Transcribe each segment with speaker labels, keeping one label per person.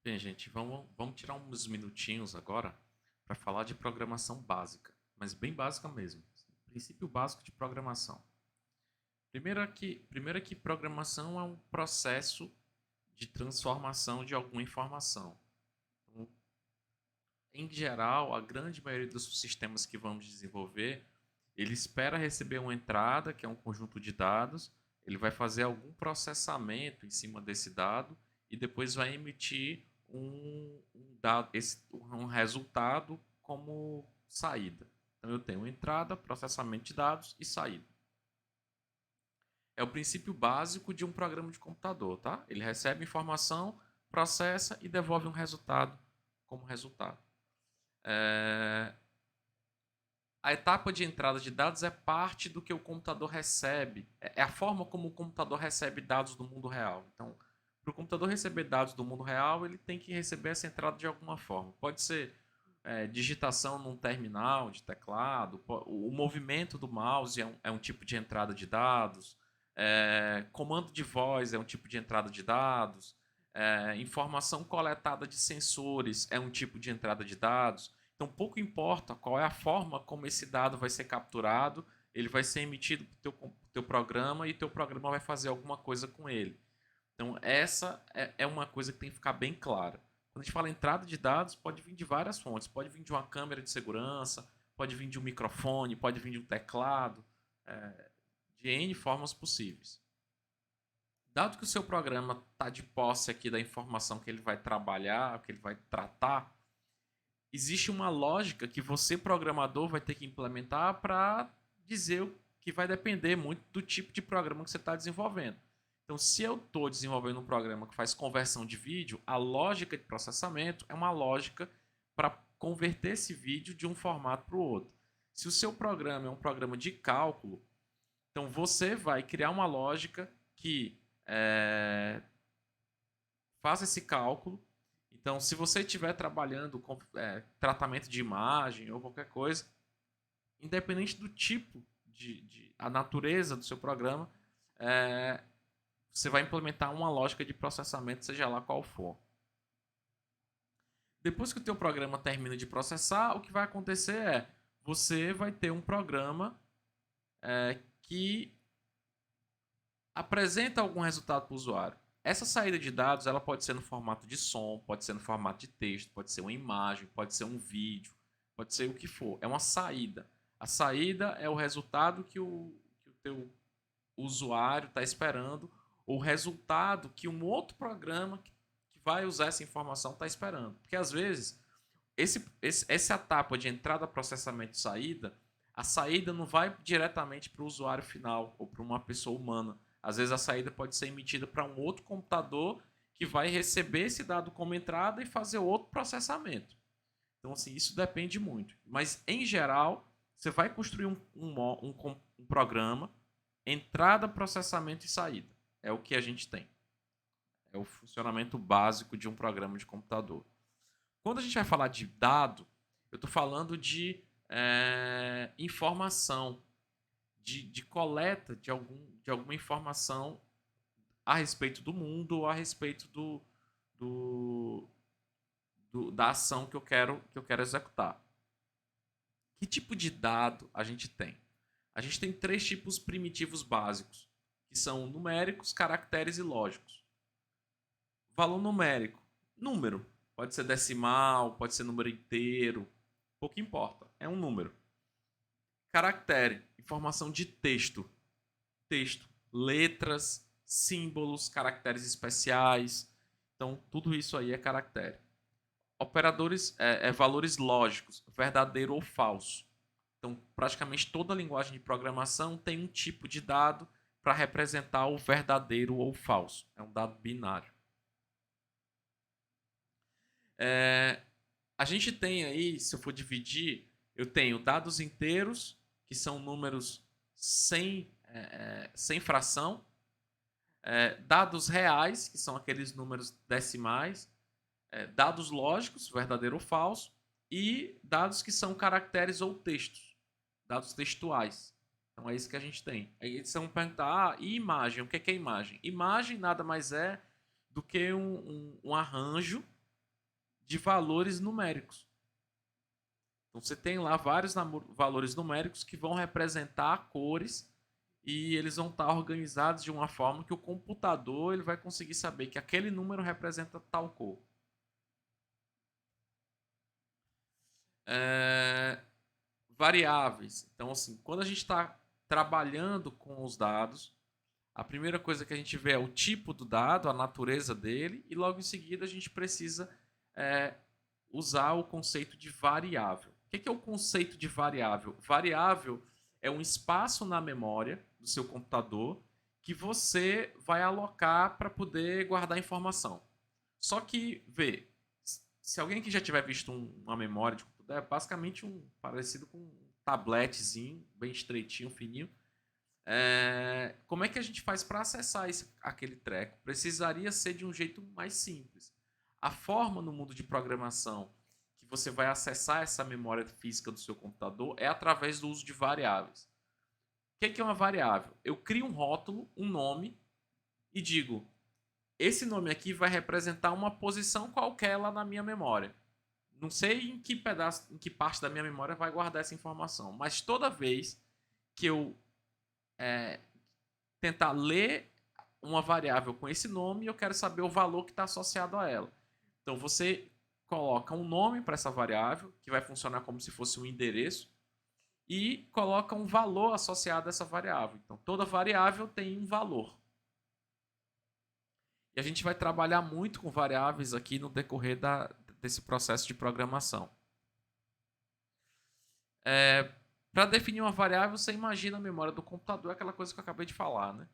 Speaker 1: Bem, gente, vamos tirar uns minutinhos agora para falar de programação básica, mas bem básica mesmo. Princípio básico de programação. Primeiro que programação é um processo de transformação de alguma informação. Então, em geral, a grande maioria dos sistemas que vamos desenvolver, ele espera receber uma entrada, que é um conjunto de dados, ele vai fazer algum processamento em cima desse dado e depois vai emitir um resultado como saída. Então eu tenho entrada, processamento de dados e saída. É o princípio básico de um programa de computador, tá? Ele recebe informação, processa e devolve um resultado como resultado. A etapa de entrada de dados é parte do que o computador recebe. É a forma como o computador recebe dados do mundo real. Então, para o computador receber dados do mundo real, ele tem que receber essa entrada de alguma forma. Pode ser digitação num terminal de teclado, o movimento do mouse é um tipo de entrada de dados, comando de voz é um tipo de entrada de dados, informação coletada de sensores é um tipo de entrada de dados. Então, pouco importa qual é a forma como esse dado vai ser capturado, ele vai ser emitido para o teu programa e teu programa vai fazer alguma coisa com ele. Então, essa é uma coisa que tem que ficar bem clara. Quando a gente fala entrada de dados, pode vir de várias fontes. Pode vir de uma câmera de segurança, pode vir de um microfone, pode vir de um teclado, de N formas possíveis. Dado que o seu programa está de posse aqui da informação que ele vai trabalhar, que ele vai tratar, existe uma lógica que você, programador, vai ter que implementar para dizer que vai depender muito do tipo de programa que você está desenvolvendo. Então, se eu estou desenvolvendo um programa que faz conversão de vídeo, a lógica de processamento é uma lógica para converter esse vídeo de um formato para o outro. Se o seu programa é um programa de cálculo, então você vai criar uma lógica que faça esse cálculo. Então, se você estiver trabalhando com tratamento de imagem ou qualquer coisa, independente do tipo a natureza do seu programa, você vai implementar uma lógica de processamento, seja lá qual for. Depois que o teu programa termina de processar, o que vai acontecer é você vai ter um programa que apresenta algum resultado para o usuário. Essa saída de dados ela pode ser no formato de som, pode ser no formato de texto, pode ser uma imagem, pode ser um vídeo, pode ser o que for. É uma saída. A saída é o resultado que o teu usuário está esperando, ou o resultado que um outro programa que vai usar essa informação está esperando. Porque às vezes, essa etapa de entrada, processamento e saída, a saída não vai diretamente para o usuário final ou para uma pessoa humana. Às vezes a saída pode ser emitida para um outro computador que vai receber esse dado como entrada e fazer outro processamento. Então, assim, isso depende muito. Mas, em geral, você vai construir um programa, entrada, processamento e saída. É o que a gente tem. É o funcionamento básico de um programa de computador. Quando a gente vai falar de dado, eu estou falando de informação, de coleta de alguma informação a respeito do mundo ou a respeito da ação que eu quero executar. Que tipo de dado a gente tem? A gente tem 3 tipos primitivos básicos, que são numéricos, caracteres e lógicos. Valor numérico, número. Pode ser decimal, pode ser número inteiro, pouco importa, é um número. Caractere, informação de texto. Texto, letras, símbolos, caracteres especiais. Então, tudo isso aí é caractere. Operadores, valores lógicos, verdadeiro ou falso. Então, praticamente toda linguagem de programação tem um tipo de dado para representar o verdadeiro ou falso. É um dado binário. A gente tem aí, se eu for dividir, eu tenho dados inteiros, que são números sem fração, dados reais, que são aqueles números decimais, dados lógicos, verdadeiro ou falso, e dados que são caracteres ou textos, dados textuais. Então é isso que a gente tem. Aí eles vão perguntar, e imagem? O que é imagem? Imagem nada mais é do que um arranjo de valores numéricos. Então você tem lá vários valores numéricos que vão representar cores e eles vão estar organizados de uma forma que o computador ele vai conseguir saber que aquele número representa tal cor. Variáveis. Então, assim, quando a gente está trabalhando com os dados, a primeira coisa que a gente vê é o tipo do dado, a natureza dele, e logo em seguida a gente precisa usar o conceito de variável. O que é o conceito de variável? Variável é um espaço na memória do seu computador que você vai alocar para poder guardar informação. Só que, vê, se alguém que já tiver visto uma memória de computador, é basicamente parecido com um tabletzinho, bem estreitinho, fininho. Como é que a gente faz para acessar aquele treco? Precisaria ser de um jeito mais simples. A forma no mundo de programação que você vai acessar essa memória física do seu computador é através do uso de variáveis. O que é uma variável? Eu crio um rótulo, um nome e digo, esse nome aqui vai representar uma posição qualquer lá na minha memória. Não sei em que parte da minha memória vai guardar essa informação, mas toda vez que eu tentar ler uma variável com esse nome, eu quero saber o valor que está associado a ela. Então você coloca um nome para essa variável, que vai funcionar como se fosse um endereço, e coloca um valor associado a essa variável. Então toda variável tem um valor. E a gente vai trabalhar muito com variáveis aqui no decorrer desse processo de programação. Para definir uma variável, você imagina a memória do computador, aquela coisa que eu acabei de falar, né?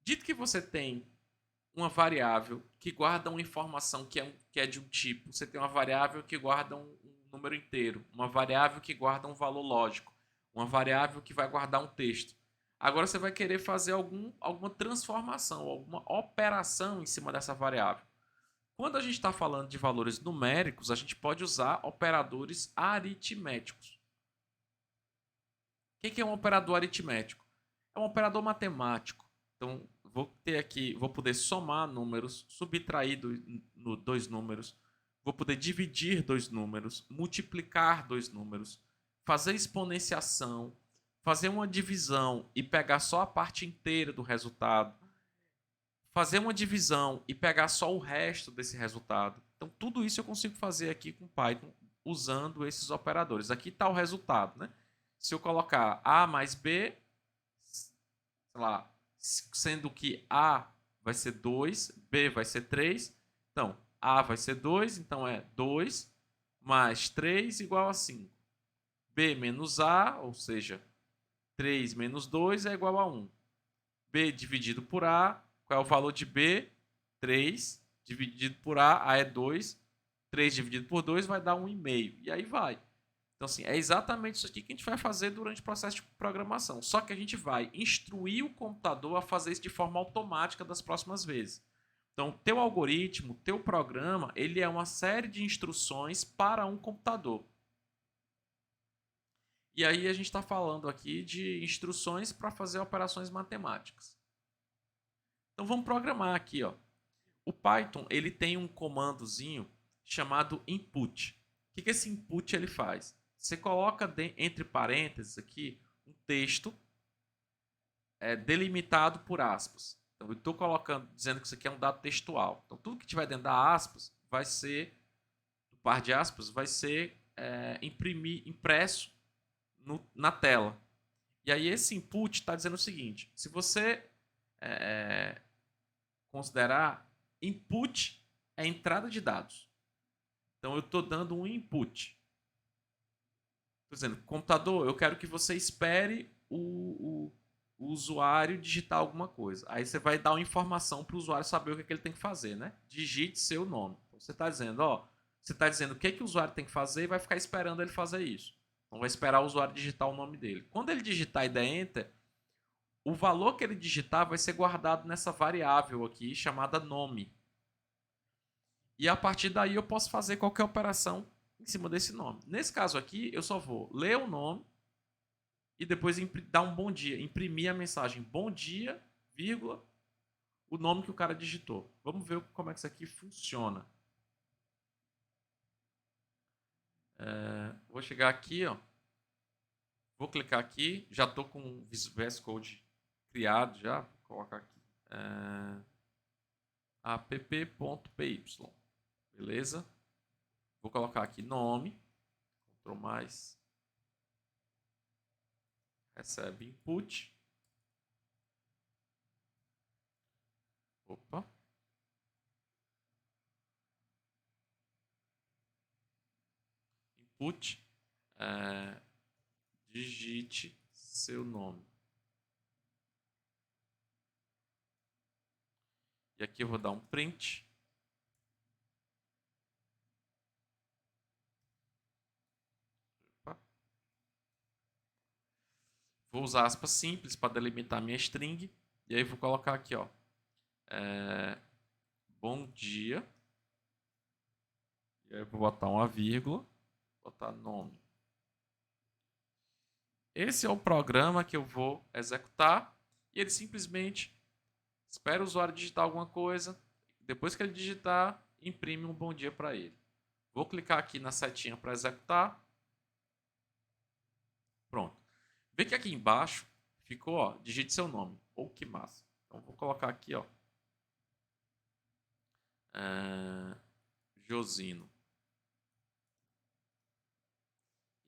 Speaker 1: Dito que você tem uma variável que guarda uma informação que é de um tipo, você tem uma variável que guarda um número inteiro, uma variável que guarda um valor lógico, uma variável que vai guardar um texto. Agora você vai querer fazer alguma transformação, alguma operação em cima dessa variável. Quando a gente está falando de valores numéricos, a gente pode usar operadores aritméticos. O que é um operador aritmético? É um operador matemático. Então, vou poder somar números, subtrair dois números, vou poder dividir dois números, multiplicar dois números, fazer exponenciação, fazer uma divisão e pegar só a parte inteira do resultado, fazer uma divisão e pegar só o resto desse resultado. Então, tudo isso eu consigo fazer aqui com Python usando esses operadores. Aqui está o resultado, né? Se eu colocar A mais B, sei lá, sendo que A vai ser 2, B vai ser 3, então A vai ser 2, então é 2 mais 3 igual a 5. B menos A, ou seja, 3 menos 2 é igual a 1. B dividido por A, qual é o valor de B? 3 dividido por A é 2. 3 dividido por 2 vai dar 1,5. E aí vai. Então, assim, é exatamente isso aqui que a gente vai fazer durante o processo de programação. Só que a gente vai instruir o computador a fazer isso de forma automática das próximas vezes. Então, teu algoritmo, teu programa, ele é uma série de instruções para um computador. E aí a gente está falando aqui de instruções para fazer operações matemáticas. Então, vamos programar aqui, ó. O Python, ele tem um comandozinho chamado input. O que esse input ele faz? Você coloca entre parênteses aqui um texto delimitado por aspas. Então, eu estou dizendo que isso aqui é um dado textual. Então, tudo que tiver dentro da aspas vai ser, do par de aspas, vai ser impresso na tela. E aí esse input está dizendo o seguinte: se você considerar input é entrada de dados. Então eu estou dando um input. Por exemplo, computador, eu quero que você espere o usuário digitar alguma coisa. Aí você vai dar uma informação para o usuário saber o que ele tem que fazer, né? Digite seu nome. Então, você está dizendo, você está dizendo o que o usuário tem que fazer e vai ficar esperando ele fazer isso. Então vai esperar o usuário digitar o nome dele. Quando ele digitar e der Enter, o valor que ele digitar vai ser guardado nessa variável aqui chamada nome. E a partir daí eu posso fazer qualquer operação em cima desse nome. Nesse caso aqui, eu só vou ler o nome e depois dar um bom dia, imprimir a mensagem bom dia, vírgula, o nome que o cara digitou. Vamos ver como é que isso aqui funciona. Vou chegar aqui, ó. Vou clicar aqui. Já estou com o VS Code criado já. Vou colocar aqui. app.py. Beleza? Vou colocar aqui nome. Ctrl mais. Recebe input. Opa. Input. Digite seu nome. E aqui eu vou dar um print. Opa. Vou usar aspas simples para delimitar minha string. E aí vou colocar aqui, ó. Bom dia. E aí eu vou botar uma vírgula. Botar nome. Esse é o programa que eu vou executar. E ele simplesmente espera o usuário digitar alguma coisa. Depois que ele digitar, imprime um bom dia para ele. Vou clicar aqui na setinha para executar. Pronto. Vê que aqui embaixo ficou, ó, digite seu nome. Oh, que massa. Então vou colocar aqui, ó. Josino.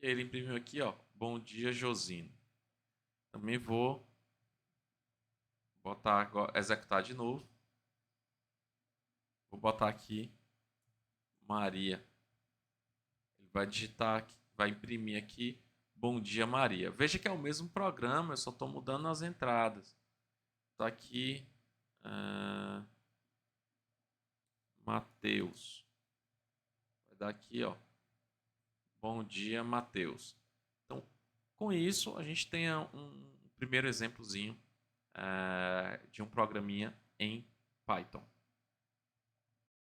Speaker 1: E ele imprimiu aqui, ó. Bom dia, Josino. Também vou botar agora, executar de novo. Vou botar aqui Maria. Ele vai digitar aqui, vai imprimir aqui Bom dia, Maria. Veja que é o mesmo programa, eu só estou mudando as entradas. Tá aqui Mateus. Vai dar aqui, ó. Bom dia, Mateus. Então, com isso, a gente tem um primeiro exemplozinho de um programinha em Python.